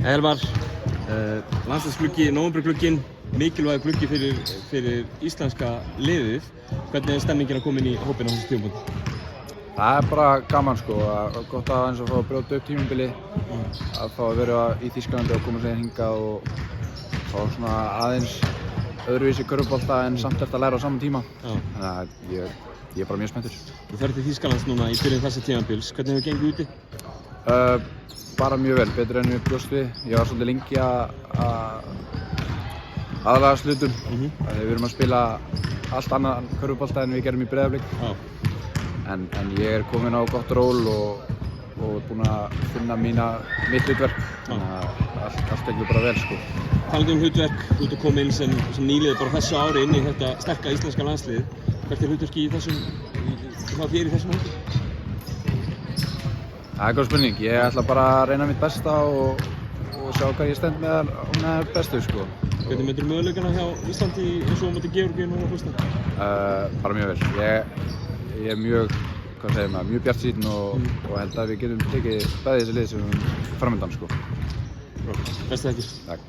Elvar, landsliðsgluggi, nóvemberglugginn, mikilvægur gluggi fyrir íslenska liðið. Hvernig er stemmingin að koma inn í hópinn á þessu tímapunkti? Það er bara gaman sko, gott að eins og fá að brjóta upp tímabili, að fá að vera í Þýskalandi og koma sér hingað og fá svona aðeins öðruvísi körfubolta en samt eftir að læra á saman tíma. Þannig að ég er bara mjög spenntur. Þú ferð til Þýskalands núna í byrjun þessa tímabils. Hvernig hefur gengið úti? Bara mjög vel, betur en við bjóst við. Ég var svolítið lengi að aðlagast hlutum. Við erum að spila allt annað körfubolta en við gerum í Breiðablik. En ég er kominn á gott ról og búinn að finna mitt hlutverk. Þannig að allt gengur bara vel sko. Talandi hlutverk, þú ert að koma inn sem nýliði bara þessu ári inn í þetta sterka íslenska landslið. Hvert er hlutverki í þessum hópi? Það er góð spurning. Ég ætla bara að reyna mitt besta og sjá hvað ég stend með bestu sko. Hvernig metur möguleikana hjá Íslandi eins og á móti Georgíu núna á föstudag? Bara mjög vel. Ég er mjög bjartsýnn og held að við getum tekið bæði þessi lið sem við erum framöndan sko. Bestu þakkir. Takk.